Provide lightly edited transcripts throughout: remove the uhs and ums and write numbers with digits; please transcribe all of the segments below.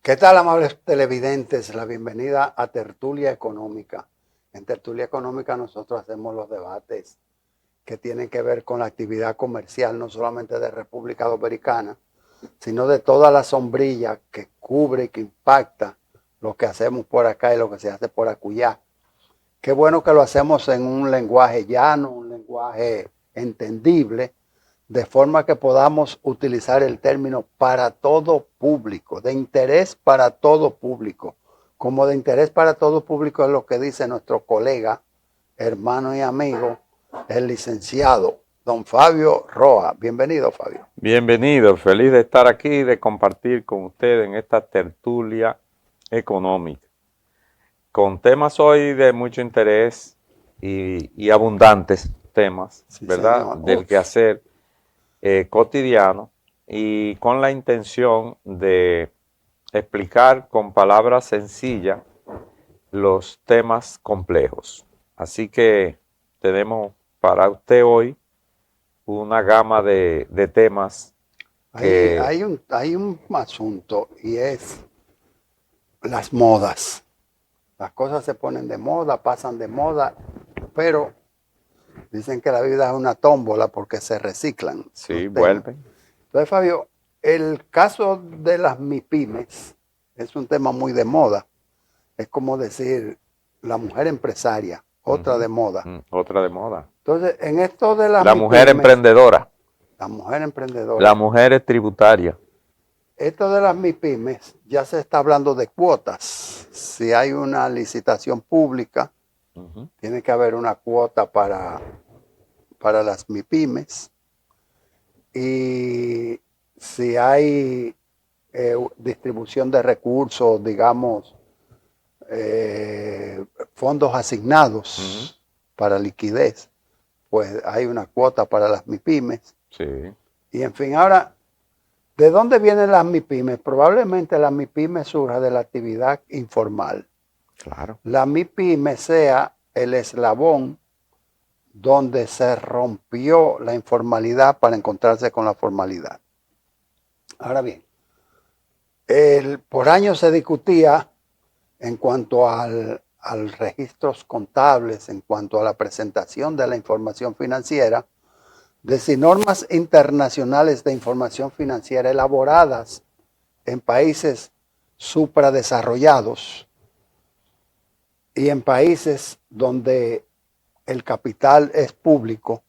¿Qué tal, amables televidentes? La bienvenida a Tertulia Económica. En Tertulia Económica nosotros hacemos los debates que tienen que ver con la actividad comercial, no solamente de República Dominicana, sino de toda la sombrilla que cubre y que impacta lo que hacemos por acá y lo que se hace por acullá. Qué bueno que lo hacemos en un lenguaje llano, un lenguaje entendible, de forma que podamos utilizar el término para todo público, de interés para todo público. Como de interés para todo público es lo que dice nuestro colega, hermano y amigo, el licenciado don Fabio Roa. Bienvenido, Fabio. Bienvenido, feliz de estar aquí y de compartir con ustedes en esta tertulia económica, con temas hoy de mucho interés y abundantes temas, Sí, ¿verdad? señor. Del Uf. quehacer cotidiano y con la intención de explicar con palabras sencillas los temas complejos. Así que tenemos para usted hoy una gama de temas Hay, que hay, un, hay un asunto y es las modas. Las cosas se ponen de moda, pasan de moda, pero dicen que la vida es una tómbola porque se reciclan sí los temas. vuelven. Entonces, Fabio, el caso de las MIPIMES es un tema muy de moda. Es como decir la mujer empresaria, otra de moda. Otra de moda. Entonces, en esto de las La mujer MIPIMES, emprendedora, la mujer la emprendedora, mujer es tributaria. esto de las MIPIMES ya se está hablando de cuotas. Si hay una licitación pública, tiene que haber una cuota para las MIPIMES. Y si hay distribución de recursos, digamos, fondos asignados para liquidez, pues hay una cuota para las MIPIMES. Sí. Y en fin, ahora, ¿de dónde vienen las MIPIMES? Probablemente las MIPIMES surja de la actividad informal. Claro. La MIPYME sea el eslabón donde se rompió la informalidad para encontrarse con la formalidad. Ahora bien, por años se discutía en cuanto al registros contables, en cuanto a la presentación de la información financiera, de si normas internacionales de información financiera elaboradas en países supradesarrollados y en países donde el capital es público,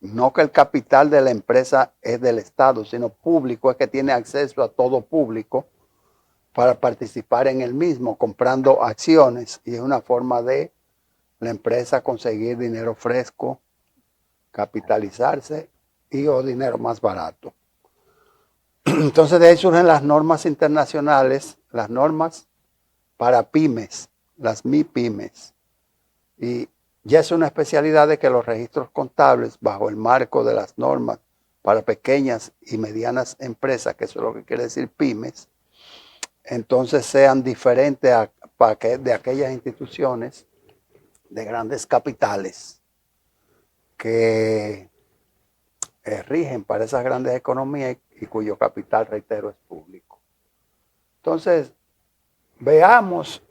no que el capital de la empresa es del Estado, sino público, es que tiene acceso a todo público para participar en el mismo, comprando acciones, y es una forma de la empresa conseguir dinero fresco, capitalizarse y o dinero más barato. Entonces de ahí surgen las normas internacionales, las normas para pymes, las MIPYMES. Y ya es una especialidad de que los registros contables, bajo el marco de las normas para pequeñas y medianas empresas, que eso es lo que quiere decir pymes, entonces sean diferentes de aquellas instituciones de grandes capitales que rigen para esas grandes economías y cuyo capital, reitero, es público. Entonces, veamos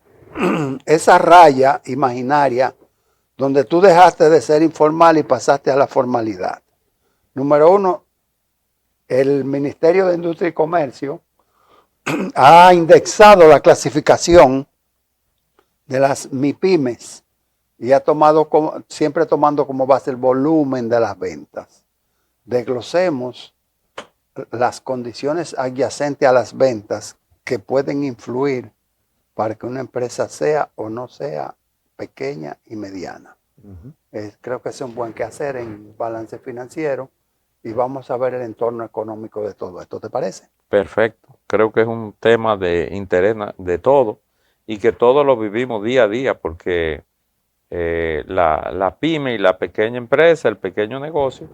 esa raya imaginaria donde tú dejaste de ser informal y pasaste a la formalidad. Número uno, el Ministerio de Industria y Comercio ha indexado la clasificación de las MIPYMES y ha tomado siempre tomando como base el volumen de las ventas. Desglosemos las condiciones adyacentes a las ventas que pueden influir para que una empresa sea o no sea pequeña y mediana. Creo que es un buen quehacer en balance financiero y vamos a ver el entorno económico de todo esto. ¿Te parece? Perfecto. Creo que es un tema de interés de todo y que todos lo vivimos día a día porque la pyme y la pequeña empresa, el pequeño negocio,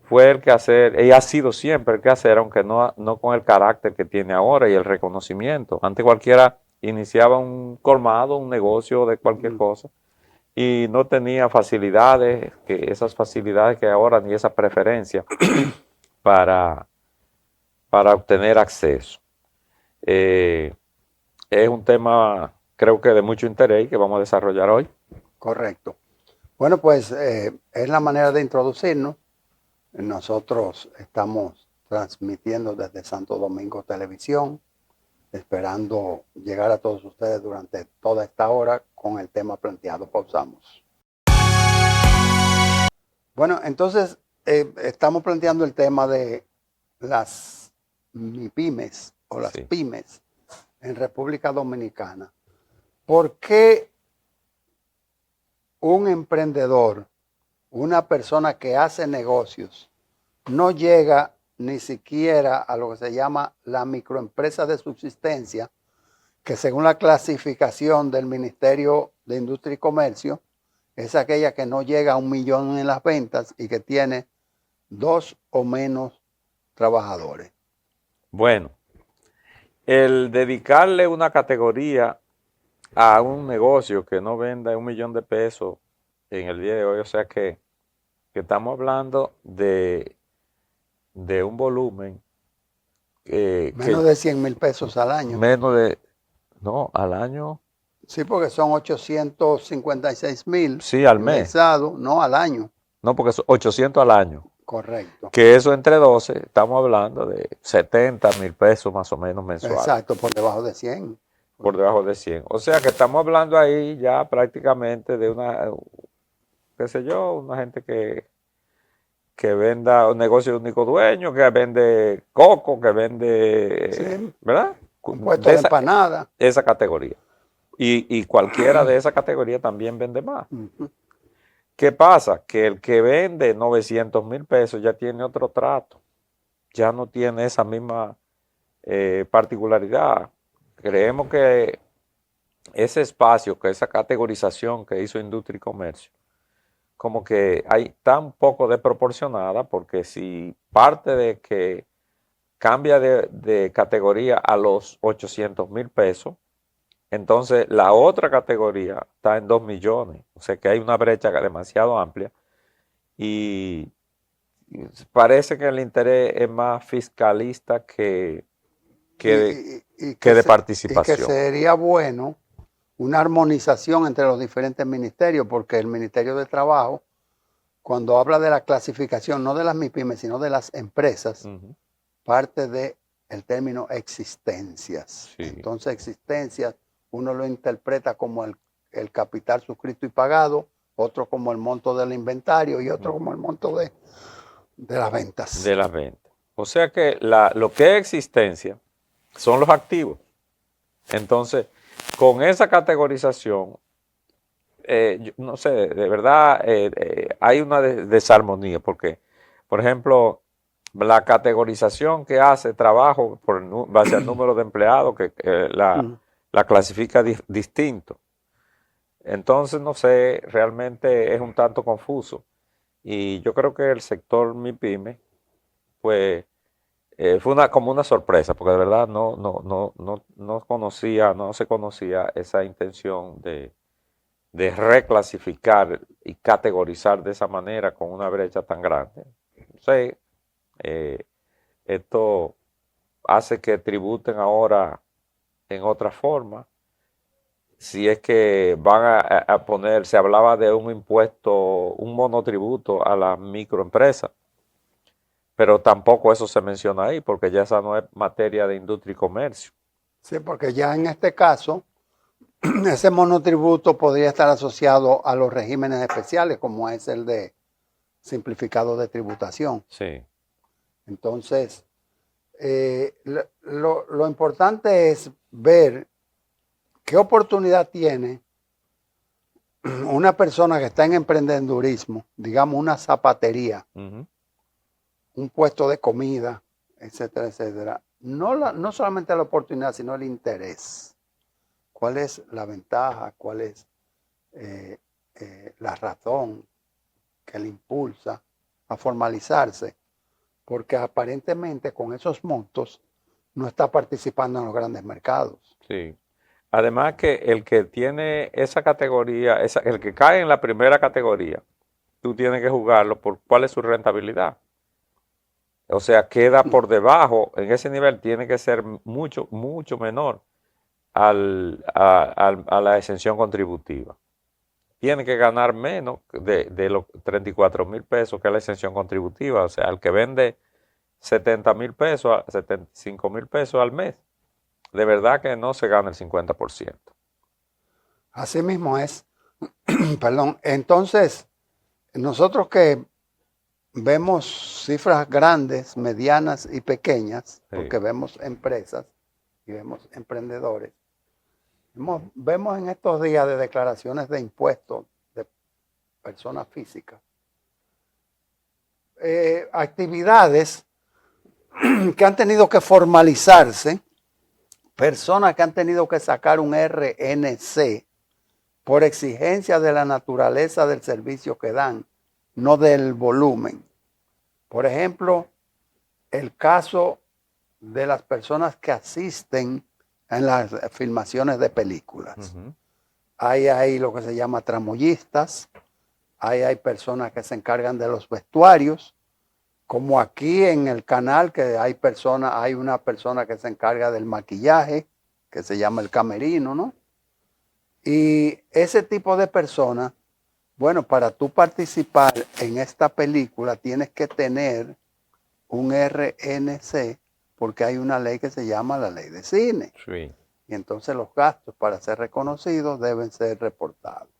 fue el quehacer, y ha sido siempre el quehacer, aunque no con el carácter que tiene ahora y el reconocimiento. Antes cualquiera iniciaba un colmado, un negocio de cualquier cosa, y no tenía facilidades, esas facilidades que ahora, ni esa preferencia para obtener acceso. es un tema, creo que de mucho interés y que vamos a desarrollar hoy. Correcto. Bueno, pues es la manera de introducirnos. Nosotros estamos transmitiendo desde Santo Domingo Televisión, esperando llegar a todos ustedes durante toda esta hora con el tema planteado. Pausamos. Bueno, entonces estamos planteando el tema de las MIPYMES o las Sí. pymes en República Dominicana. ¿Por qué un emprendedor, una persona que hace negocios, no llega ni siquiera a lo que se llama la microempresa de subsistencia, que según la clasificación del Ministerio de Industria y Comercio, es aquella que no llega a 1 millón en las ventas y que tiene 2 o menos trabajadores? Bueno, el dedicarle una categoría a un negocio que no venda 1 millón de pesos en el día de hoy, o sea que estamos hablando de un volumen Menos de 100,000 pesos al año. menos de, no, al año, Sí, porque son 856,000 sí, al mes, indexados, no al año. no, porque son 800 al año, Correcto. que eso entre 12, estamos hablando de 70,000 pesos más o menos mensuales, Exacto, por debajo de 100. por debajo de 100. O sea que estamos hablando ahí ya prácticamente de una, qué sé yo, una gente que venda un negocio de único dueño, que vende coco, que vende, Sí, ¿verdad? un puesto de empanada. Esa categoría. Y cualquiera de esa categoría también vende más. Ujú. ¿Qué pasa? Que el que vende 900,000 pesos ya tiene otro trato, ya no tiene esa misma particularidad. Creemos que ese espacio, que esa categorización que hizo Industria y Comercio, como que está un poco desproporcionada, porque si parte de que cambia de categoría a los 800,000 pesos, entonces la otra categoría está en 2 millones. O sea que hay una brecha demasiado amplia y parece que el interés es más fiscalista que Y de que participación. sería bueno una armonización entre los diferentes ministerios, porque el Ministerio de Trabajo, cuando habla de la clasificación, no de las MIPYMES, sino de las empresas, parte del término existencias. Sí. Entonces, existencias, uno lo interpreta como el capital suscrito y pagado, otro como el monto del inventario y otro como el monto de las ventas. De las ventas. O sea que lo que es existencia son los activos. Entonces, con esa categorización, no sé, de verdad hay una desarmonía, porque, por ejemplo, la categorización que hace trabajo por base al número de empleados, que la clasifica distinto. Entonces, no sé, realmente es un tanto confuso. Y yo creo que el sector MIPYME, pues, fue como una sorpresa, porque de verdad no conocía, no se conocía esa intención de reclasificar y categorizar de esa manera con una brecha tan grande. Entonces, esto hace que tributen ahora en otra forma. Si es que van a poner, se hablaba de un impuesto, un monotributo a las microempresas, pero tampoco eso se menciona ahí, porque ya esa no es materia de industria y comercio. Sí, porque ya en este caso, ese monotributo podría estar asociado a los regímenes especiales, como es el de simplificado de tributación. Sí. Entonces, lo importante es ver qué oportunidad tiene una persona que está en emprendedurismo, digamos una zapatería, un puesto de comida, etcétera, etcétera. No solamente la oportunidad, sino el interés. ¿Cuál es la ventaja? ¿Cuál es la razón que le impulsa a formalizarse? Porque aparentemente con esos montos no está participando en los grandes mercados. Sí. Además que el que tiene esa categoría, el que cae en la primera categoría, tú tienes que jugarlo por cuál es su rentabilidad. O sea, queda por debajo, en ese nivel tiene que ser mucho, mucho menor a la exención contributiva. Tiene que ganar menos de los 34,000 pesos que es la exención contributiva. O sea, el que vende 70,000 pesos, 75,000 pesos al mes, de verdad que no se gana el 50%. Así mismo es. Perdón. Entonces, nosotros que vemos cifras grandes, medianas y pequeñas, porque vemos empresas y vemos emprendedores, vemos en estos días de declaraciones de impuestos de personas físicas, actividades que han tenido que formalizarse, personas que han tenido que sacar un RNC por exigencia de la naturaleza del servicio que dan, no del volumen. Por ejemplo, el caso de las personas que asisten en las filmaciones de películas. Hay lo que se llama tramoyistas, hay personas que se encargan de los vestuarios, como aquí en el canal que hay una persona que se encarga del maquillaje, que se llama el camerino, ¿no? Y ese tipo de personas, bueno, para tú participar en esta película tienes que tener un RNC, porque hay una ley que se llama la ley de cine. Sí. Y entonces los gastos para ser reconocidos deben ser reportados.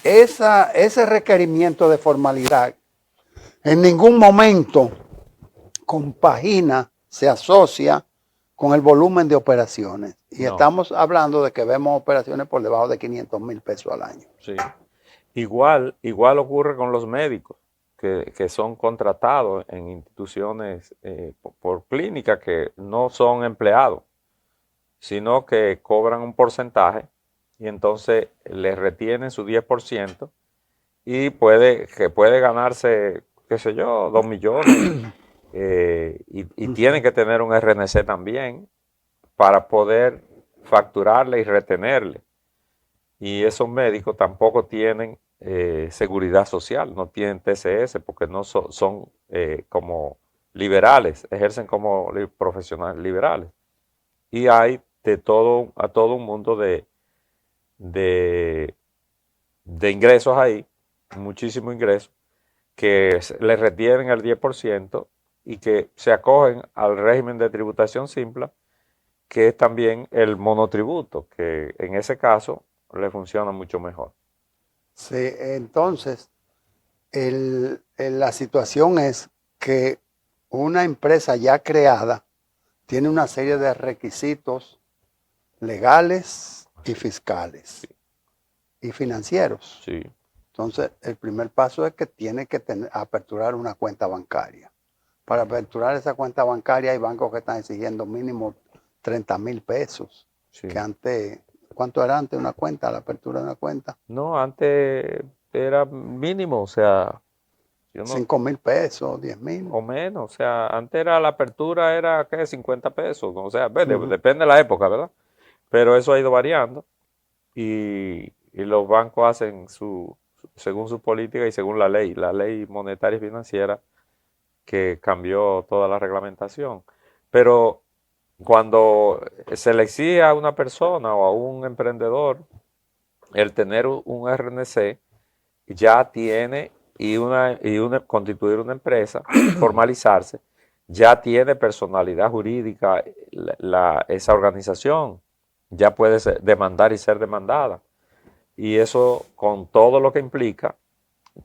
Ese requerimiento de formalidad en ningún momento compagina, se asocia con el volumen de operaciones. Y no. Estamos hablando de que vemos operaciones por debajo de 500,000 pesos al año. Sí. Igual ocurre con los médicos que son contratados en instituciones por clínicas que no son empleados, sino que cobran un porcentaje y entonces les retienen su 10% y puede ganarse, qué sé yo, 2 millones y tienen que tener un RNC también para poder facturarle y retenerle. Y esos médicos tampoco tienen seguridad social, no tienen TCS porque no son como liberales, ejercen como profesionales liberales. Y hay a todo un mundo de ingresos ahí, muchísimos ingresos, que les retienen el 10% y que se acogen al régimen de tributación simple, que es también el monotributo, que en ese caso le funciona mucho mejor. Sí, entonces, la situación es que una empresa ya creada tiene una serie de requisitos legales y fiscales y financieros. Sí. Entonces, el primer paso es que tiene que aperturar una cuenta bancaria. Para aperturar esa cuenta bancaria hay bancos que están exigiendo mínimo 30,000 pesos. Sí. Que antes, ¿cuánto era antes una cuenta, la apertura de una cuenta? No, antes era mínimo, o sea... 5,000 pesos, 10,000. O menos, o sea, antes la apertura era, ¿qué? 50 pesos, o sea, depende de la época, ¿verdad? Pero eso ha ido variando y los bancos hacen según su política y según la ley monetaria y financiera que cambió toda la reglamentación. Pero cuando se le exige a una persona o a un emprendedor el tener un RNC, ya tiene constituir una empresa, formalizarse, ya tiene personalidad jurídica esa organización, ya puede demandar y ser demandada. Y eso, con todo lo que implica,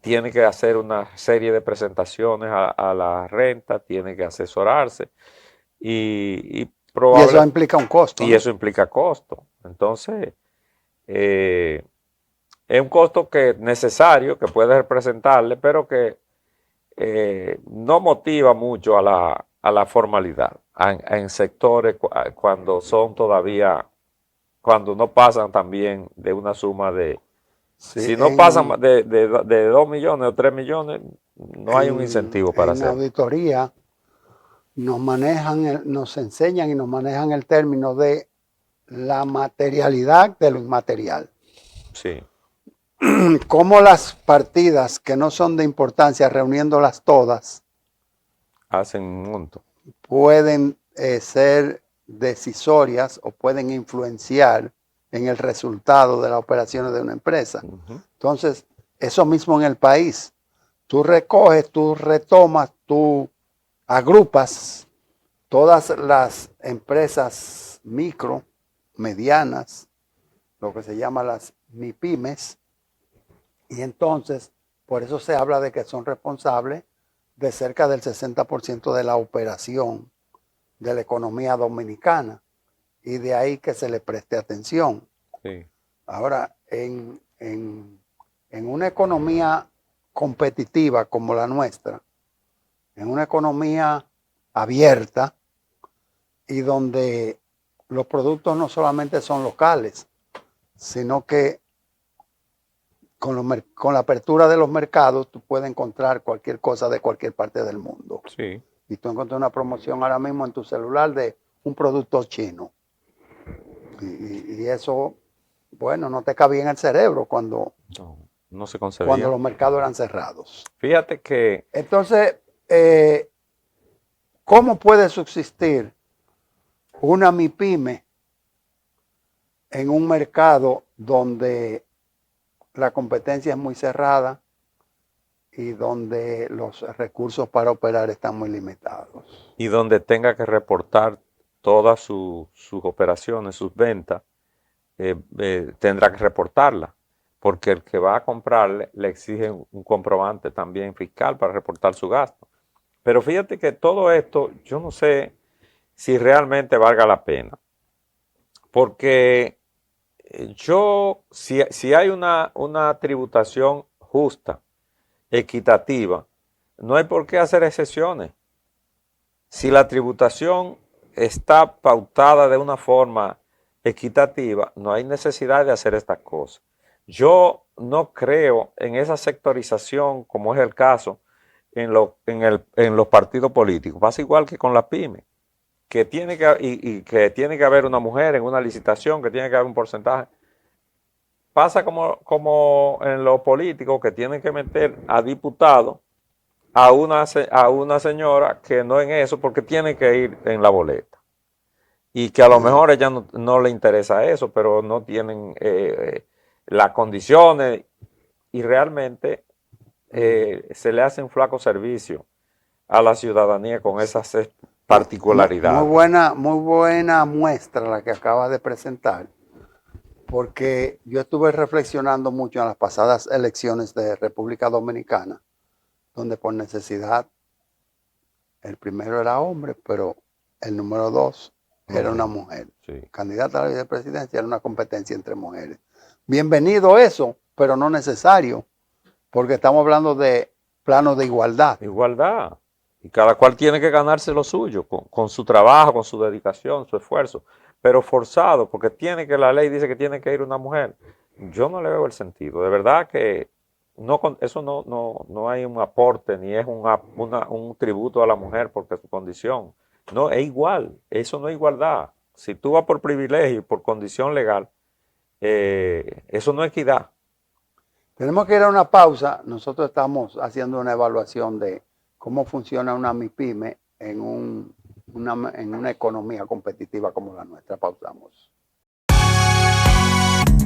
tiene que hacer una serie de presentaciones a la renta, tiene que asesorarse y eso implica un costo. Y ¿no? Eso implica costo. Entonces, es un costo necesario que puede representarle, pero que no motiva mucho a la formalidad en sectores cuando no pasan también de una suma de... Sí, si no pasan de 2 millones o 3 millones, no hay un incentivo para hacerlo. En auditoría nos enseñan y nos manejan el término de la materialidad de lo inmaterial. Sí. Cómo las partidas que no son de importancia, reuniéndolas todas, hacen un monto. Pueden ser decisorias o pueden influenciar en el resultado de las operaciones de una empresa. Entonces, eso mismo en el país. Tú recoges, tú retomas, tú agrupas todas las empresas micro, medianas, lo que se llama las MIPYMES, y entonces por eso se habla de que son responsables de cerca del 60% de la operación de la economía dominicana, y de ahí que se le preste atención. Sí. Ahora, en una economía competitiva como la nuestra, en una economía abierta y donde los productos no solamente son locales, sino que con la apertura de los mercados tú puedes encontrar cualquier cosa de cualquier parte del mundo. Sí. Y tú encuentras una promoción ahora mismo en tu celular de un producto chino. Y eso, bueno, no te cabía en el cerebro cuando No se concebía. los mercados eran cerrados. Fíjate que Entonces, ¿cómo puede subsistir una MIPYME en un mercado donde la competencia es muy cerrada y donde los recursos para operar están muy limitados? y donde tenga que reportar todas sus operaciones, sus ventas, tendrá que reportarla, porque el que va a comprarle le exige un comprobante también fiscal para reportar su gasto. Pero fíjate que todo esto, yo no sé si realmente valga la pena, porque si hay una tributación justa, equitativa, no hay por qué hacer excepciones. Si la tributación está pautada de una forma equitativa, no hay necesidad de hacer estas cosas. Yo no creo en esa sectorización, como es el caso en los partidos políticos. Pasa igual que con la pyme, que tiene que tiene que haber una mujer en una licitación, que tiene que haber un porcentaje. Pasa como en los políticos, que tienen que meter a diputados a una señora que no en eso, porque tiene que ir en la boleta. Y que a lo mejor a ella no le interesa eso, pero no tienen las condiciones, y realmente se le hace un flaco servicio a la ciudadanía con esas particularidades. Muy buena muestra la que acabas de presentar, porque yo estuve reflexionando mucho en las pasadas elecciones de República Dominicana, donde por necesidad el primero era hombre, pero el número 2 era una mujer. Sí. Candidata a la vicepresidencia era una competencia entre mujeres. Bienvenido eso, pero no necesario, porque estamos hablando de plano de igualdad. Igualdad. Y cada cual tiene que ganarse lo suyo, con su trabajo, con su dedicación, su esfuerzo, pero forzado, porque la ley dice que tiene que ir una mujer. Yo no le veo el sentido. De verdad que eso no hay un aporte, ni es un tributo a la mujer porque su condición. No, es igual. Eso no es igualdad. Si tú vas por privilegio y por condición legal, eso no es equidad. Tenemos que ir a una pausa. Nosotros estamos haciendo una evaluación de cómo funciona una MIPYME en una economía competitiva como la nuestra. Pausamos.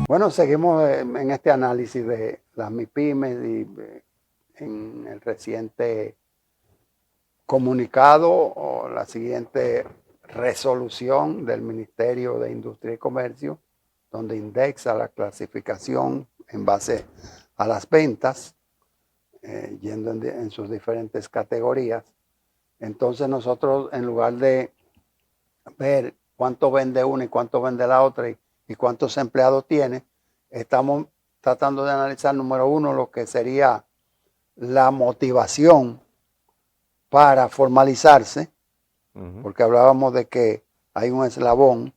Bueno, seguimos en este análisis de las MIPYMEs y en el reciente comunicado o la siguiente resolución del Ministerio de Industria y Comercio, donde indexa la clasificación en base a las ventas, yendo en sus diferentes categorías. Entonces nosotros, en lugar de ver cuánto vende una y cuánto vende la otra y cuántos empleados tiene, estamos tratando de analizar, número uno, lo que sería la motivación para formalizarse, porque hablábamos de que hay un eslabón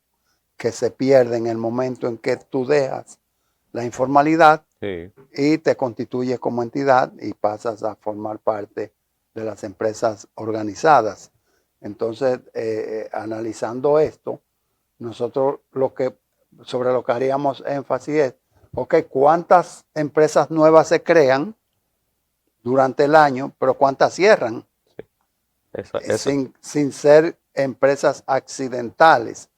que se pierde en el momento en que tú dejas la informalidad, sí, y te constituyes como entidad y pasas a formar parte de las empresas organizadas. Entonces, analizando esto, nosotros sobre lo que haríamos énfasis es, ¿cuántas empresas nuevas se crean durante el año, pero cuántas cierran? Sí. Sin ser empresas accidentales.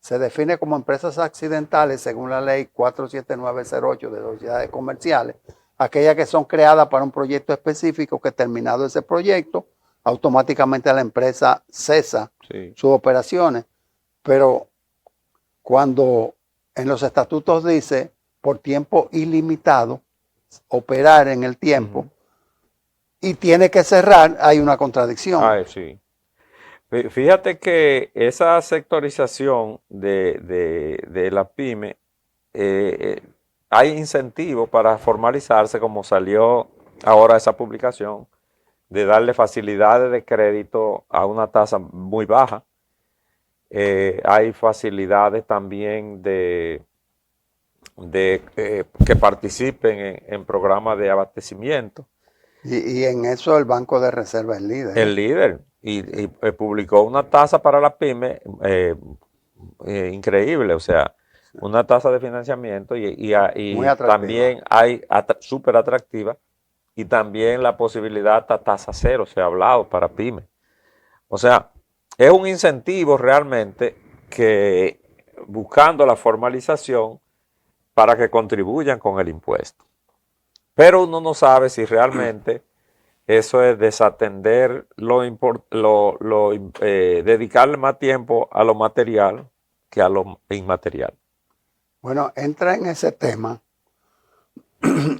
se define como empresas accidentales según la ley 47908 de sociedades comerciales, aquellas que son creadas para un proyecto específico que terminado ese proyecto, automáticamente la empresa cesa sus operaciones. Pero cuando en los estatutos dice por tiempo ilimitado, operar en el tiempo, y tiene que cerrar, hay una contradicción. Sí. Fíjate que esa sectorización de la pyme, hay incentivos para formalizarse, como salió ahora esa publicación, de darle facilidades de crédito a una tasa muy baja. Hay facilidades también de que participen en programas de abastecimiento. Y en eso el Banco de Reserva es líder. El líder. Y publicó una tasa para la pyme increíble, o sea, una tasa de financiamiento y también hay súper atractiva, y también la posibilidad a tasa cero se ha hablado para pyme. O sea, es un incentivo realmente que buscando la formalización para que contribuyan con el impuesto. Pero uno no sabe si realmente eso es desatender dedicarle más tiempo a lo material que a lo inmaterial. Bueno, entra en ese tema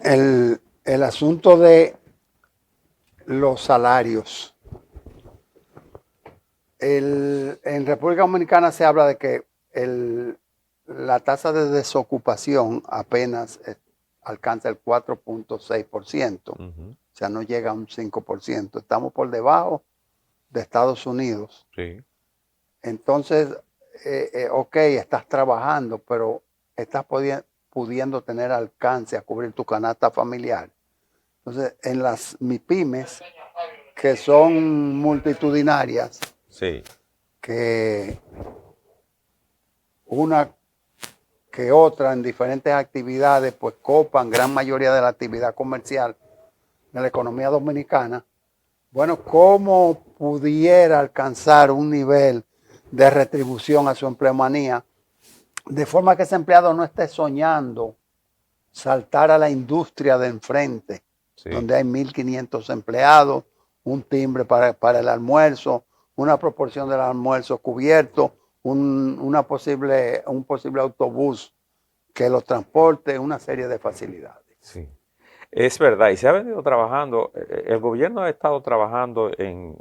el asunto de los salarios. En República Dominicana se habla de que la tasa de desocupación apenas alcanza el 4.6%. O sea, no llega a un 5%. Estamos por debajo de Estados Unidos. Sí. Entonces, ok, estás trabajando, pero estás pudiendo tener alcance a cubrir tu canasta familiar. Entonces, en las MIPYMES, que son multitudinarias, sí, que una que otra en diferentes actividades, pues copan gran mayoría de la actividad comercial de la economía dominicana. Bueno, ¿cómo pudiera alcanzar un nivel de retribución a su empleomanía de forma que ese empleado no esté soñando saltar a la industria de enfrente, donde hay 1.500 empleados, un timbre para el almuerzo, una proporción del almuerzo cubierto, un posible autobús que los transporte, una serie de facilidades? Sí, es verdad, y se ha venido trabajando, el gobierno ha estado trabajando en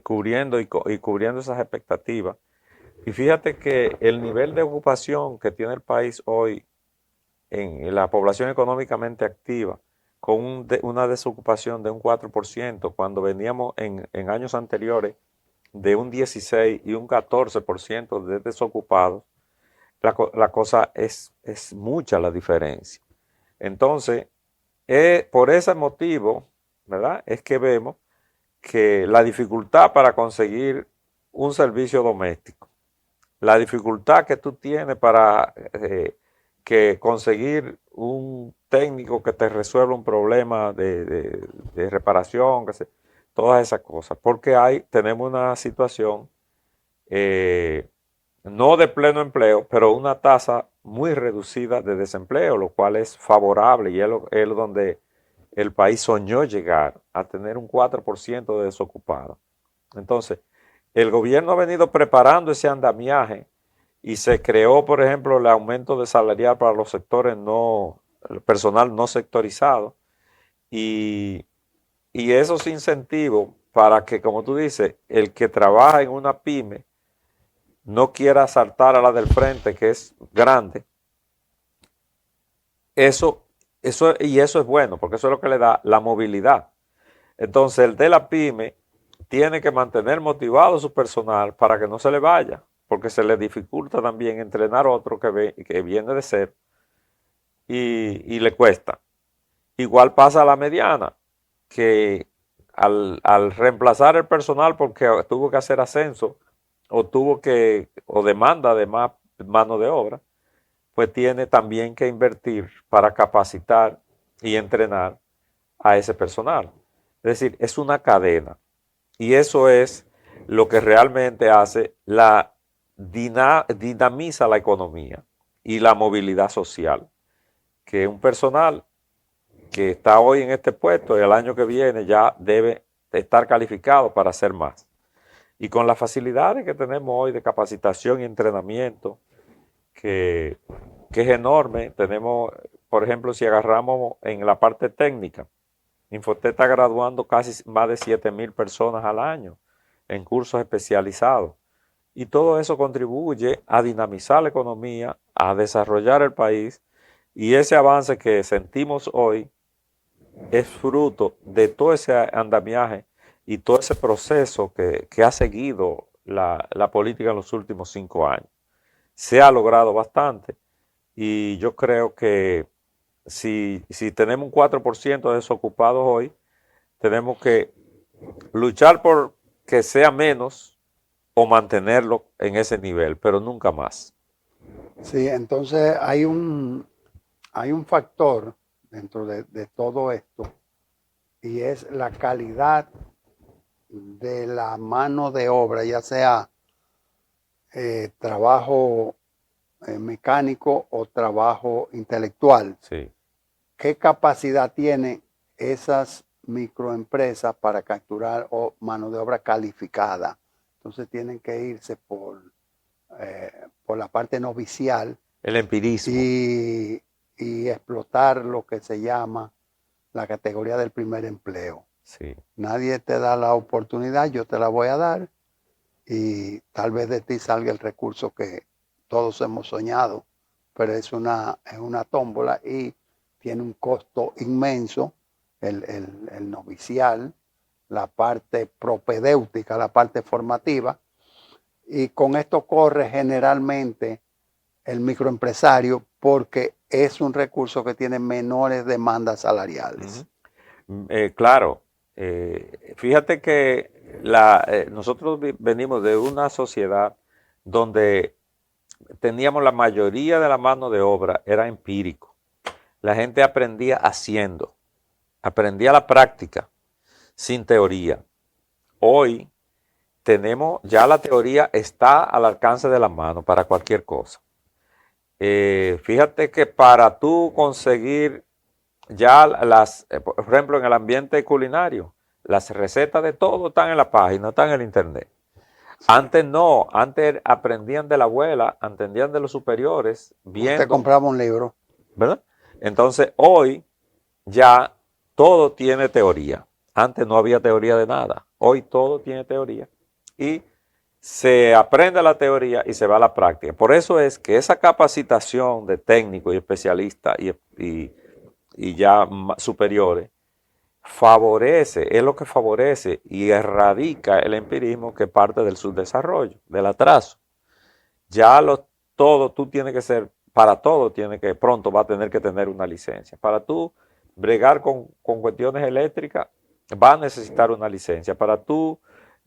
cubriendo y cubriendo esas expectativas. Y fíjate que el nivel de ocupación que tiene el país hoy en la población económicamente activa, con una desocupación de un 4%, cuando veníamos en años anteriores de un 16 y un 14% de desocupados, la cosa es mucha la diferencia. Entonces, por ese motivo, ¿verdad? Es que vemos que la dificultad para conseguir un servicio doméstico, la dificultad que tú tienes para conseguir un técnico que te resuelva un problema de reparación, todas esas cosas, porque tenemos una situación no de pleno empleo, pero una tasa muy reducida de desempleo, lo cual es favorable y es donde el país soñó llegar a tener un 4% de desocupados. Entonces, el gobierno ha venido preparando ese andamiaje y se creó, por ejemplo, el aumento de salarial para los sectores el personal no sectorizado y esos incentivos para que, como tú dices, el que trabaja en una pyme no quiera saltar a la del frente, que es grande. Eso es bueno, porque eso es lo que le da la movilidad. Entonces, el de la pyme tiene que mantener motivado a su personal para que no se le vaya, porque se le dificulta también entrenar otro que viene de cero y le cuesta. Igual pasa a la mediana, que al reemplazar el personal porque tuvo que hacer ascenso o demanda de más mano de obra, pues tiene también que invertir para capacitar y entrenar a ese personal. Es decir, es una cadena. Y eso es lo que realmente hace la dinamiza la economía y la movilidad social, que un personal que está hoy en este puesto y el año que viene ya debe estar calificado para hacer más. Y con las facilidades que tenemos hoy de capacitación y entrenamiento, que es enorme, tenemos, por ejemplo, si agarramos en la parte técnica, Infoté está graduando casi más de 7,000 personas al año en cursos especializados. Y todo eso contribuye a dinamizar la economía, a desarrollar el país, y ese avance que sentimos hoy es fruto de todo ese andamiaje y todo ese proceso que ha seguido la política en los últimos 5 años. Se ha logrado bastante y yo creo que si tenemos un 4% de desocupados hoy, tenemos que luchar por que sea menos o mantenerlo en ese nivel, pero nunca más. Sí, entonces hay un factor dentro de todo esto y es la calidad de la mano de obra, ya sea trabajo mecánico o trabajo intelectual. Sí. ¿Qué capacidad tienen esas microempresas para capturar mano de obra calificada? Entonces tienen que irse por la parte novicial. El empirismo. Y explotar lo que se llama la categoría del primer empleo. Sí. Nadie te da la oportunidad, yo te la voy a dar y tal vez de ti salga el recurso que todos hemos soñado, pero es una tómbola y tiene un costo inmenso, el novicial, la parte propedéutica, la parte formativa, y con esto corre generalmente el microempresario porque es un recurso que tiene menores demandas salariales. Claro, fíjate que nosotros venimos de una sociedad donde teníamos la mayoría de la mano de obra, era empírico. La gente aprendía haciendo, aprendía la práctica, sin teoría. Hoy tenemos, ya la teoría está al alcance de la mano para cualquier cosa. Fíjate que para tú conseguir ya por ejemplo, en el ambiente culinario, las recetas de todo están en la página, están en el internet. Antes no, antes aprendían de la abuela, entendían de los superiores, viendo. Usted compraba un libro. ¿Verdad? Entonces, hoy ya todo tiene teoría. Antes no había teoría de nada. Hoy todo tiene teoría. Y se aprende la teoría y se va a la práctica. Por eso es que esa capacitación de técnicos y especialistas y ya superiores favorece, es lo que favorece y erradica el empirismo que parte del subdesarrollo, del atraso. Ya todo tú tienes que ser, para todo pronto va a tener que tener una licencia. Para tú bregar con cuestiones eléctricas, va a necesitar una licencia. Para tú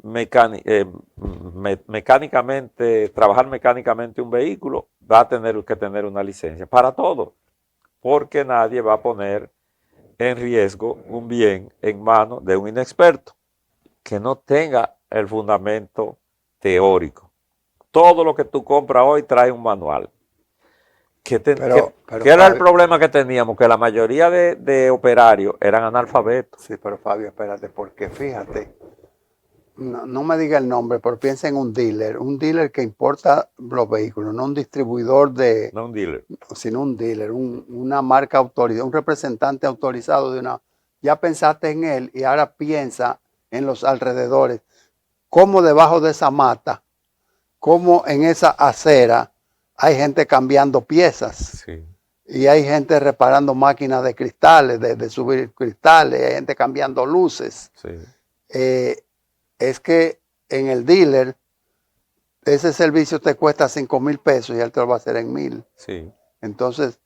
mecánicamente, trabajar mecánicamente un vehículo, va a tener que tener una licencia. Para todo, porque nadie va a poner en riesgo un bien en manos de un inexperto que no tenga el fundamento teórico. Todo lo que tú compras hoy trae un manual. ¿Qué era el problema que teníamos? Que la mayoría de operarios eran analfabetos. Sí, pero Fabio, espérate, porque fíjate, no me diga el nombre, pero piensa en un dealer que importa los vehículos, no un distribuidor No un dealer. Sino un dealer, una marca autorizada, un representante autorizado de una. Ya pensaste en él y ahora piensa en los alrededores, cómo debajo de esa mata, cómo en esa acera hay gente cambiando piezas. Sí. Y hay gente reparando máquinas de cristales, de subir cristales, hay gente cambiando luces. Sí. Es que en el dealer, ese servicio te cuesta 5,000 pesos y él te lo va a hacer en 1,000. Sí. Entonces,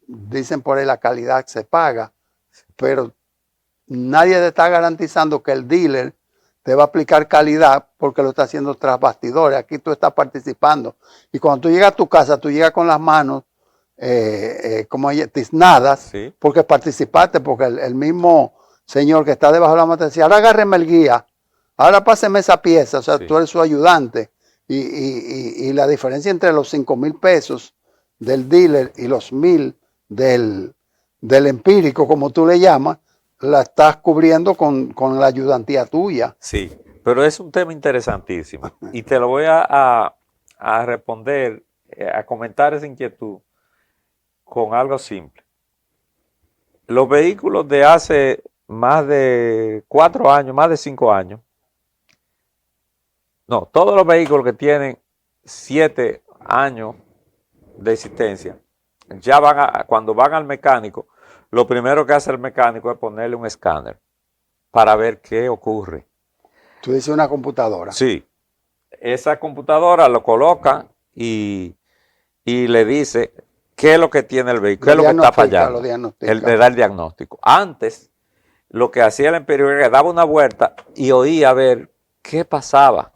dicen por ahí la calidad se paga, pero nadie te está garantizando que el dealer te va a aplicar calidad porque lo está haciendo tras bastidores. Aquí tú estás participando. Y cuando tú llegas a tu casa, tú llegas con las manos como tiznadas, sí. Porque participaste, porque el mismo señor que está debajo de la mata decía, ahora agárreme el guía, ahora páseme esa pieza, o sea, sí. Tú eres su ayudante. Y la diferencia entre los 5,000 pesos del dealer y los 1,000 del empírico, como tú le llamas, la estás cubriendo con la ayudantía tuya. Sí, pero es un tema interesantísimo y te lo voy a responder, a comentar esa inquietud con algo simple. Los vehículos de hace más de 4 años, más de 5 años, no, todos los vehículos que tienen 7 años de existencia, ya cuando van al mecánico, lo primero que hace el mecánico es ponerle un escáner para ver qué ocurre. Tú dices una computadora. Sí, esa computadora lo coloca y le dice qué es lo que tiene el vehículo, qué es lo que está fallando. Él le da el diagnóstico. Antes, lo que hacía el empírico era que daba una vuelta y oía a ver qué pasaba.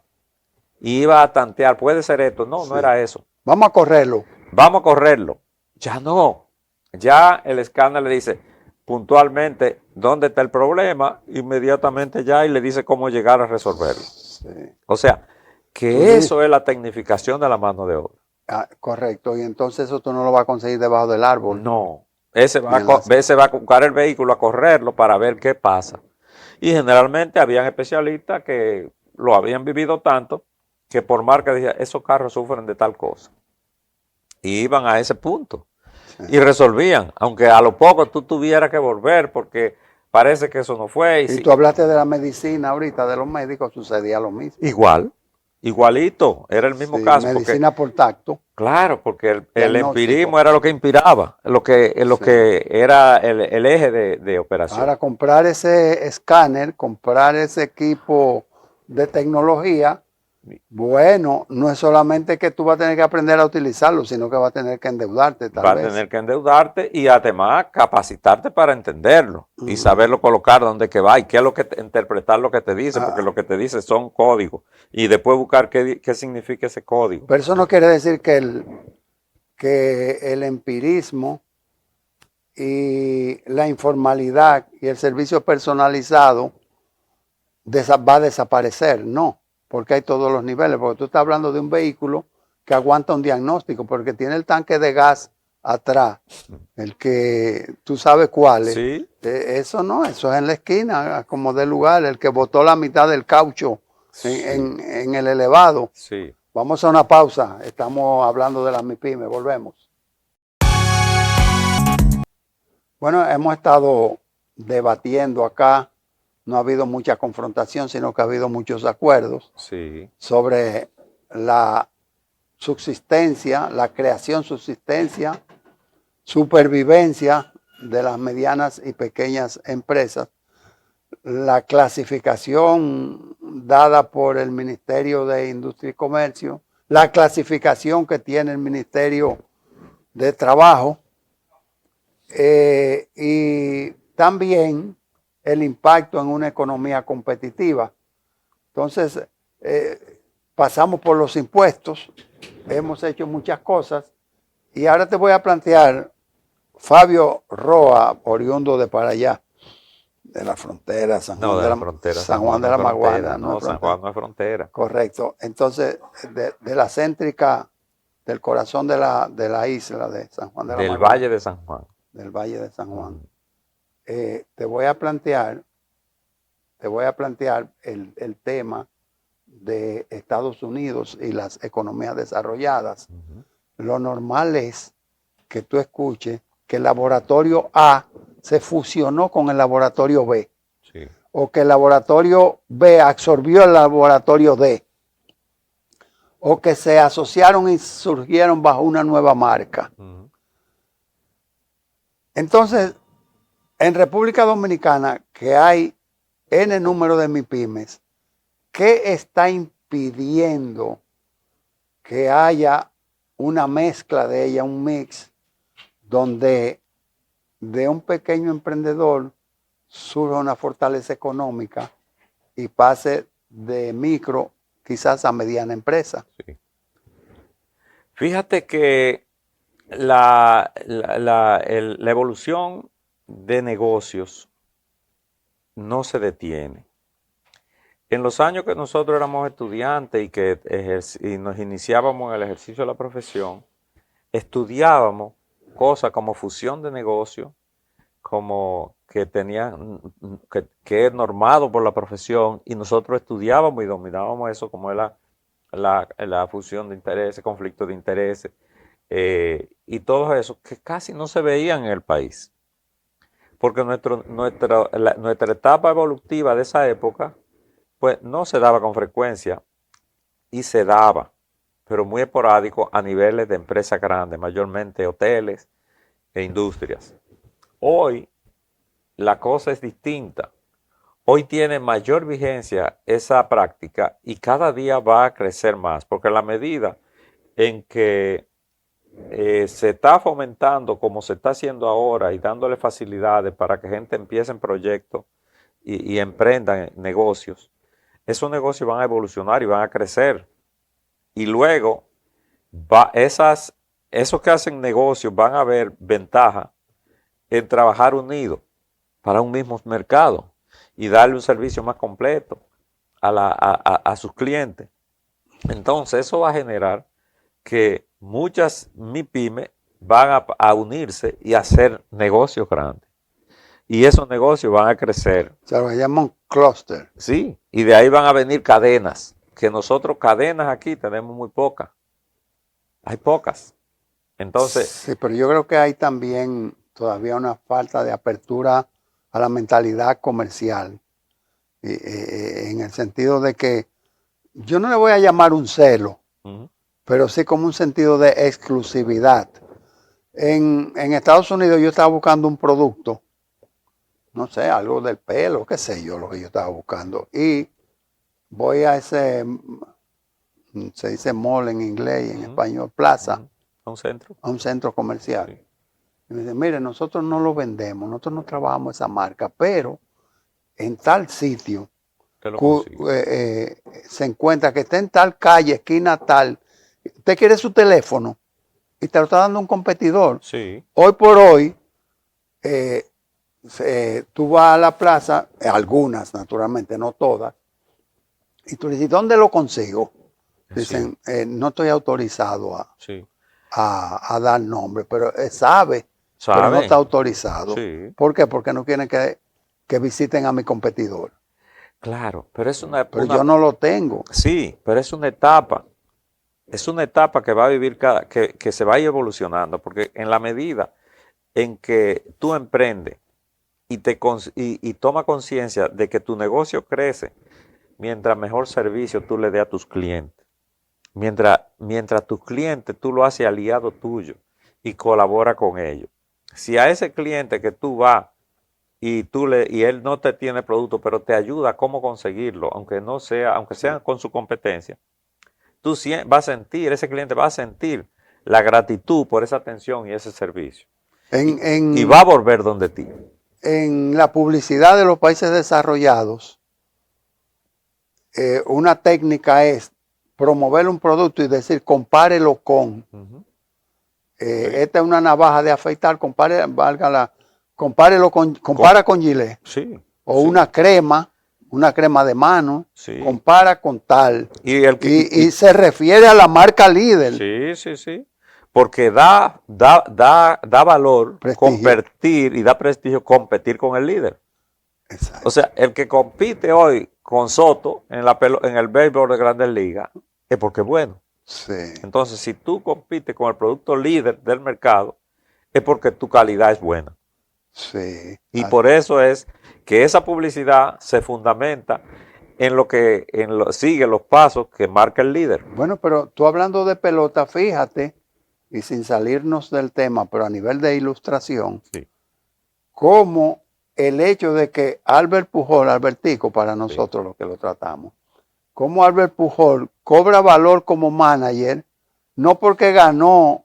Y iba a tantear, puede ser esto. No, sí. No era eso. Vamos a correrlo. Vamos a correrlo. Ya no. Ya el escáner le dice puntualmente dónde está el problema, inmediatamente ya, y le dice cómo llegar a resolverlo. Sí. O sea, que eso es la tecnificación de la mano de obra. Ah, correcto, y entonces eso tú no lo vas a conseguir debajo del árbol. No, ese va a buscar el vehículo, a correrlo para ver qué pasa. Y generalmente habían especialistas que lo habían vivido tanto que por marca decían, esos carros sufren de tal cosa. Y iban a ese punto. Sí. Y resolvían, aunque a lo poco tú tuvieras que volver porque parece que eso no fue. Y tú hablaste de la medicina ahorita, de los médicos, sucedía lo mismo. Igual. Igualito, era el mismo caso. Medicina por tacto. Claro, porque el empirismo era lo que inspiraba, lo que era el eje de operación. Ahora, comprar ese escáner, comprar ese equipo de tecnología, bueno, no es solamente que tú vas a tener que aprender a utilizarlo, sino que vas a tener que endeudarte tal vez. Vas a tener que endeudarte y además capacitarte para entenderlo y saberlo colocar donde que va y qué es lo que interpretar lo que te dice, porque lo que te dice son códigos y después buscar qué significa ese código. Pero eso no quiere decir que el empirismo y la informalidad y el servicio personalizado va a desaparecer, no. Porque hay todos los niveles, porque tú estás hablando de un vehículo que aguanta un diagnóstico, porque tiene el tanque de gas atrás, el que tú sabes cuál es. ¿Sí? Eso no, eso es en la esquina, como del lugar, el que botó la mitad del caucho en el elevado. Sí. Vamos a una pausa, estamos hablando de las MIPYME, volvemos. Bueno, hemos estado debatiendo acá. No ha habido mucha confrontación, sino que ha habido muchos acuerdos sobre la subsistencia, la creación, subsistencia, supervivencia de las medianas y pequeñas empresas, la clasificación dada por el Ministerio de Industria y Comercio, la clasificación que tiene el Ministerio de Trabajo y también el impacto en una economía competitiva. Entonces, pasamos por los impuestos, hemos hecho muchas cosas y ahora te voy a plantear, Fabio Roa, oriundo de para allá, de la frontera, San Juan de la Maguana. No, San Juan no es frontera. Correcto. Entonces, de la céntrica, del corazón de la isla de San Juan de la Maguana. Del Valle de San Juan. Del Valle de San Juan. Te voy a plantear el tema de Estados Unidos y las economías desarrolladas. Lo normal es que tú escuches que el laboratorio A se fusionó con el laboratorio B. Sí. O que el laboratorio B absorbió el laboratorio D. O que se asociaron y surgieron bajo una nueva marca. Entonces, en República Dominicana, que hay N número de MIPYMES, ¿qué está impidiendo que haya una mezcla de ellas, un mix, donde de un pequeño emprendedor surja una fortaleza económica y pase de micro quizás a mediana empresa? Sí. Fíjate que la evolución de negocios no se detiene. En los años que nosotros éramos estudiantes y que y nos iniciábamos en el ejercicio de la profesión, estudiábamos cosas como fusión de negocios, como que tenían, que es normado por la profesión, y nosotros estudiábamos y dominábamos eso, como es la fusión de intereses, conflicto de intereses, y todo eso, que casi no se veían en el país. Porque nuestra etapa evolutiva de esa época, pues no se daba con frecuencia, y se daba, pero muy esporádico a niveles de empresas grandes, mayormente hoteles e industrias. Hoy la cosa es distinta. Hoy tiene mayor vigencia esa práctica y cada día va a crecer más, porque a la medida en que se está fomentando como se está haciendo ahora y dándole facilidades para que gente empiece en proyectos y emprendan negocios, esos negocios van a evolucionar y van a crecer. Y luego, esos que hacen negocios van a ver ventaja en trabajar unidos para un mismo mercado y darle un servicio más completo a sus clientes. Entonces, eso va a generar que muchas MIPYME van a unirse y a hacer negocios grandes. Y esos negocios van a crecer. Se lo llaman clúster. Sí, y de ahí van a venir cadenas, que nosotros cadenas aquí tenemos muy pocas. Hay pocas. Entonces, Sí, pero yo creo que hay también todavía una falta de apertura a la mentalidad comercial, en el sentido de que yo no le voy a llamar un celo, pero sí como un sentido de exclusividad. En Estados Unidos yo estaba buscando un producto, no sé, algo del pelo, qué sé yo, lo que yo estaba buscando. Y voy a ese, se dice mall en inglés y en español, plaza, a un centro comercial. Sí. Y me dice, mire, nosotros no lo vendemos, nosotros no trabajamos esa marca, pero en tal sitio se encuentra que está en tal calle, esquina tal, usted quiere su teléfono y te lo está dando un competidor. Sí. Hoy por hoy, tú vas a la plaza, algunas naturalmente, no todas, y tú le dices, ¿dónde lo consigo? Dicen, no estoy autorizado a dar nombre, pero sabe, pero no está autorizado. Sí. ¿Por qué? Porque no quieren que visiten a mi competidor. Claro, pero es pero yo no lo tengo. Sí, pero es una etapa. Es una etapa que va a vivir que se va a ir evolucionando, porque en la medida en que tú emprendes y toma conciencia de que tu negocio crece, mientras mejor servicio tú le des a tus clientes. Mientras tus clientes tú lo haces aliado tuyo y colabora con ellos. Si a ese cliente que tú vas y él no te tiene producto, pero te ayuda a cómo conseguirlo, aunque sea con su competencia, tú vas a sentir, ese cliente va a sentir la gratitud por esa atención y ese servicio. Y va a volver donde ti. En la publicidad de los países desarrollados, una técnica es promover un producto y decir, compárelo con. Esta es una navaja de afeitar, compara con Gillette. Sí. O una crema de mano, compara con tal. Y se refiere a la marca líder. Sí. Porque da valor competir y da prestigio competir con el líder. Exacto. O sea, el que compite hoy con Soto en el béisbol de Grandes Ligas es porque es bueno. Sí. Entonces, si tú compites con el producto líder del mercado, es porque tu calidad es buena. Sí. Y por eso es que esa publicidad se fundamenta en lo que sigue los pasos que marca el líder. Bueno, pero tú hablando de pelota, fíjate, y sin salirnos del tema, pero a nivel de ilustración, cómo el hecho de que Albert Pujol, Albertico para nosotros los que lo tratamos, cómo Albert Pujol cobra valor como manager, no porque ganó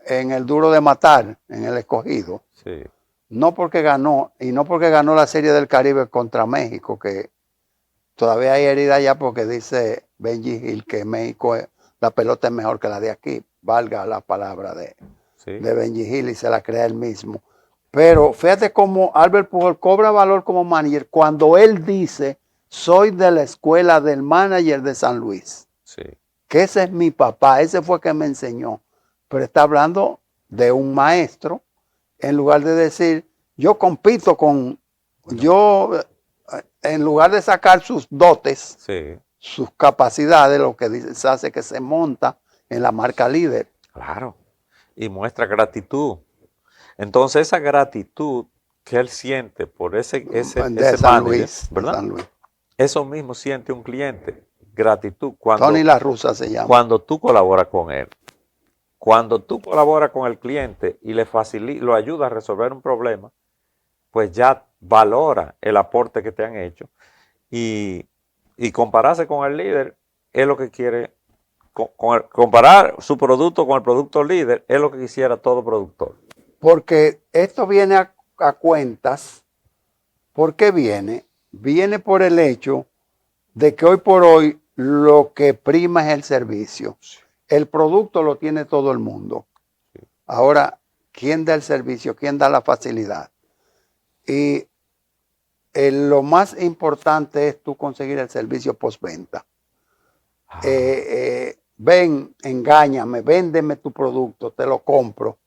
en el Duro de Matar, en el Escogido, no porque ganó, y no porque ganó la Serie del Caribe contra México, que todavía hay herida allá porque dice Benji Hill que México, la pelota es mejor que la de aquí, valga la palabra de Benji Hill, y se la crea él mismo. Pero fíjate cómo Albert Pujol cobra valor como manager cuando él dice soy de la escuela del manager de San Luis, Sí, que ese es mi papá, ese fue que me enseñó. Pero está hablando de un maestro, en lugar de decir, yo compito con, yo, en lugar de sacar sus dotes, sí, sus capacidades, lo que dice, se hace que se monta en la marca líder. claro. Y muestra gratitud. Entonces, esa gratitud que él siente por ese De San manager, Luis, de ¿verdad? San Luis. Eso mismo siente un cliente, gratitud, Tony La Russa se llama. cuando tú colaboras con él. Cuando tú colaboras con el cliente y lo ayudas a resolver un problema, pues ya valora el aporte que te han hecho. Y compararse con el líder es lo que quiere, comparar su producto con el producto líder es lo que quisiera todo productor. Porque esto viene a cuentas. ¿Por qué viene? Viene por el hecho de que hoy por hoy lo que prima es el servicio. El producto lo tiene todo el mundo. Ahora, ¿quién da el servicio? ¿Quién da la facilidad? Y lo más importante es tú conseguir el servicio postventa. Ven, engáñame, véndeme tu producto, te lo compro.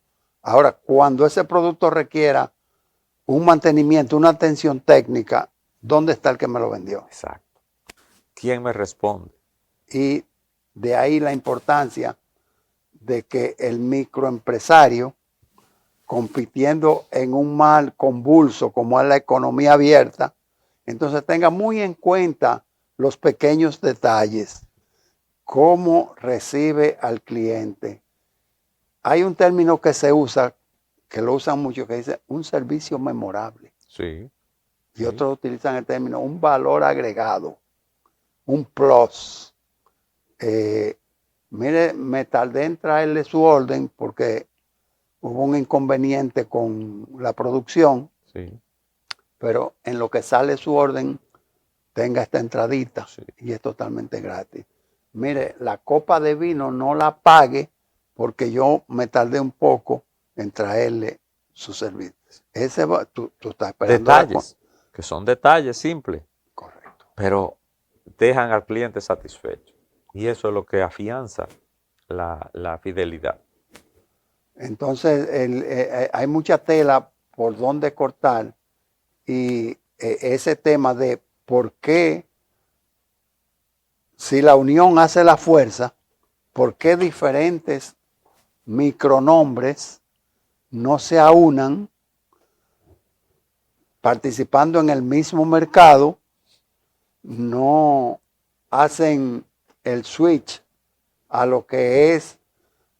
Ahora, cuando ese producto requiera un mantenimiento, una atención técnica, ¿dónde está el que me lo vendió? Exacto. ¿Quién me responde? Y de ahí la importancia de que el microempresario, compitiendo en un mal convulso como es la economía abierta, entonces tenga muy en cuenta los pequeños detalles, cómo recibe al cliente. Hay un término que se usa, que lo usan mucho, que dice un servicio memorable. Sí. Y otros utilizan el término un valor agregado, un plus. Mire, me tardé en traerle su orden porque hubo un inconveniente con la producción, Sí. pero en lo que sale su orden, tenga esta entradita Sí. y es totalmente gratis. Mire, la copa de vino no la pague porque yo me tardé un poco en traerle su servicio. Ese tú estás esperando Detalles, que son detalles simples, correcto. pero dejan al cliente satisfecho. Y eso es lo que afianza la fidelidad. Entonces, hay mucha tela por donde cortar y ese tema de por qué, si la unión hace la fuerza, por qué diferentes micronombres no se aunan participando en el mismo mercado, no hacen el switch a lo que es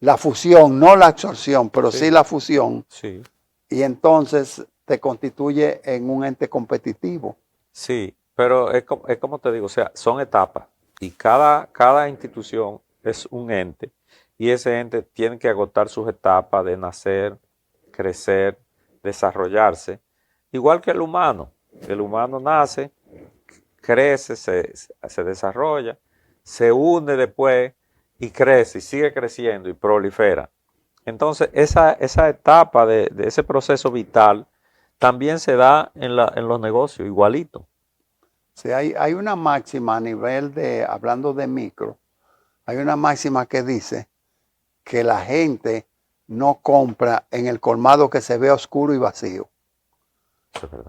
la fusión, no la absorción, pero sí la fusión. Sí. Y entonces te constituye en un ente competitivo. Sí, pero es como te digo, o sea, son etapas y cada institución es un ente y ese ente tiene que agotar sus etapas de nacer, crecer, desarrollarse, igual que el humano. El humano nace, crece, se desarrolla, se une después y crece y sigue creciendo y prolifera. Entonces, esa etapa de ese proceso vital también se da en los negocios, igualito. Sí, hay una máxima a nivel de, hablando de micro, hay una máxima que dice que la gente no compra en el colmado que se ve oscuro y vacío.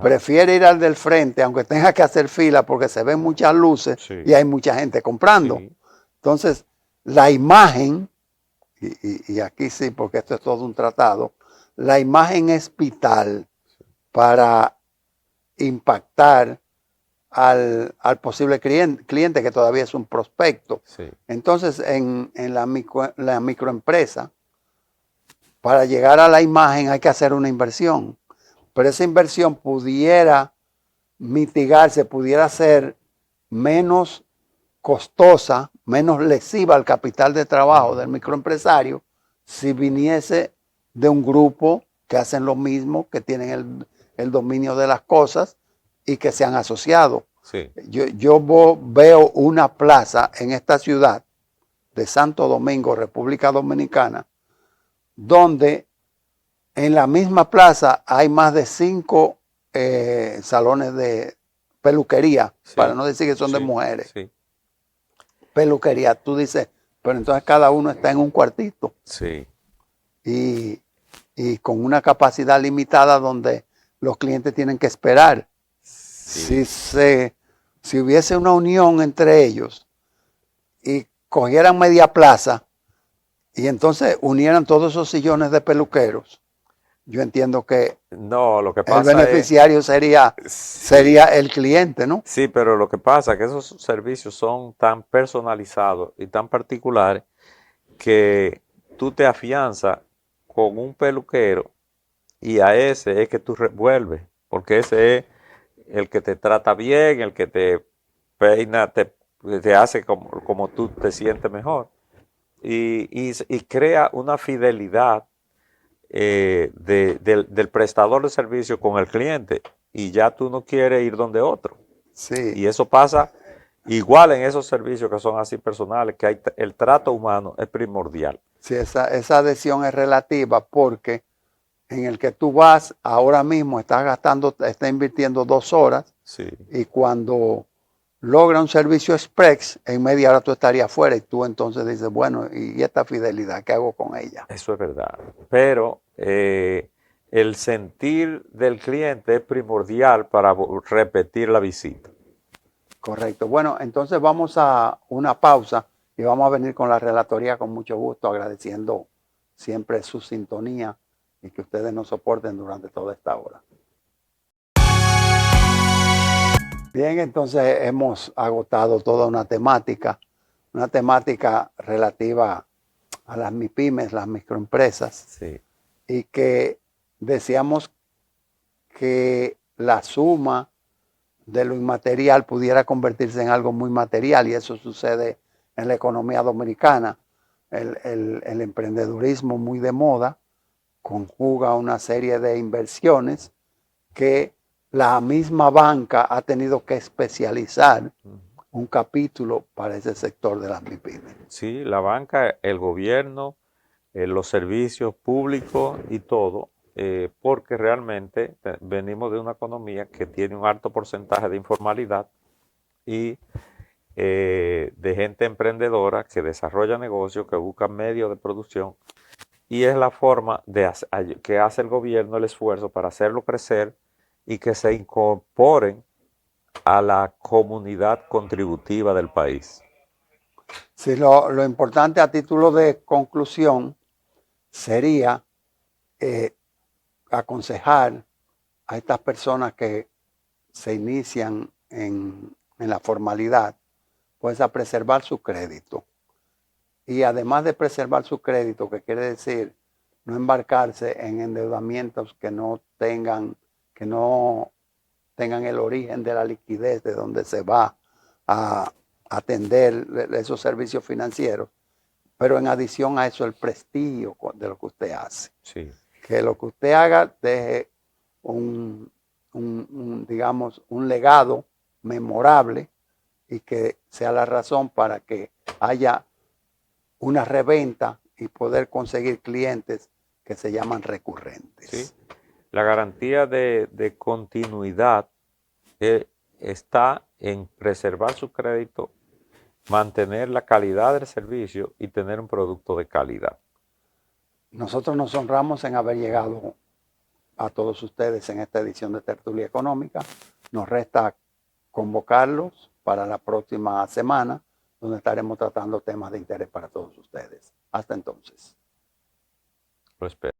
Prefiere ir al del frente, aunque tenga que hacer fila porque se ven muchas luces y hay mucha gente comprando. Sí. Entonces, la imagen, y aquí sí, porque esto es todo un tratado, la imagen es vital para impactar al posible cliente que todavía es un prospecto. Sí. Entonces, en la microempresa, para llegar a la imagen hay que hacer una inversión. Pero esa inversión pudiera mitigarse, pudiera ser menos costosa, menos lesiva al capital de trabajo del microempresario si viniese de un grupo que hacen lo mismo, que tienen el dominio de las cosas y que se han asociado. Sí. Yo veo una plaza en esta ciudad de Santo Domingo, República Dominicana, donde en la misma plaza hay más de 5 salones de peluquería, Sí, para no decir que son de sí, mujeres. sí, Peluquería, tú dices, pero entonces cada uno está en un cuartito sí, y, y con una capacidad limitada donde los clientes tienen que esperar. sí. Si hubiese una unión entre ellos y cogieran media plaza y entonces unieran todos esos sillones de peluqueros, yo entiendo que No, lo que el pasa es, beneficiario sería sí, el cliente, ¿no? sí, pero lo que pasa es que esos servicios son tan personalizados y tan particulares que tú te afianzas con un peluquero y a ese es que tú revuelves, porque ese es el que te trata bien, el que te peina, te hace como tú te sientes mejor. Y crea una fidelidad del prestador de servicio con el cliente y ya tú no quieres ir donde otro. Sí, Y eso pasa igual en esos servicios que son así personales, que el trato humano es primordial. sí, esa adhesión es relativa porque en el que tú vas ahora mismo estás invirtiendo 2 horas Sí, y cuando logra un servicio express, en media hora tú estarías afuera y tú entonces dices, bueno, ¿y esta fidelidad qué hago con ella? eso es verdad. Pero el sentir del cliente es primordial para repetir la visita. Correcto. Bueno, entonces vamos a una pausa y vamos a venir con la relatoría con mucho gusto, agradeciendo siempre su sintonía y que ustedes nos soporten durante toda esta hora. Bien, entonces hemos agotado toda una temática relativa a las MIPYMES, las microempresas, Sí, y que decíamos que la suma de lo inmaterial pudiera convertirse en algo muy material y eso sucede en la economía dominicana. El emprendedurismo muy de moda conjuga una serie de inversiones que la misma banca ha tenido que especializar un capítulo para ese sector de las MIPYMES. sí, la banca, el gobierno, los servicios públicos y todo, porque realmente venimos de una economía que tiene un alto porcentaje de informalidad y de gente emprendedora que desarrolla negocios, que busca medios de producción y es la forma que hace el gobierno el esfuerzo para hacerlo crecer y que se incorporen a la comunidad contributiva del país. Si lo importante a título de conclusión sería eh, aconsejar a estas personas que se inician en la formalidad, pues a preservar su crédito. Y además de preservar su crédito, que quiere decir no embarcarse en endeudamientos que no tengan el origen de la liquidez de donde se va a atender esos servicios financieros, pero en adición a eso el prestigio de lo que usted hace. Sí, Que lo que usted haga deje digamos, un legado memorable y que sea la razón para que haya una reventa y poder conseguir clientes que se llaman sí. recurrentes. La garantía de continuidad está en preservar su crédito, mantener la calidad del servicio y tener un producto de calidad. Nosotros nos honramos en haber llegado a todos ustedes en esta edición de Tertulia Económica. Nos resta convocarlos para la próxima semana, donde estaremos tratando temas de interés para todos ustedes. Hasta entonces. Lo espero.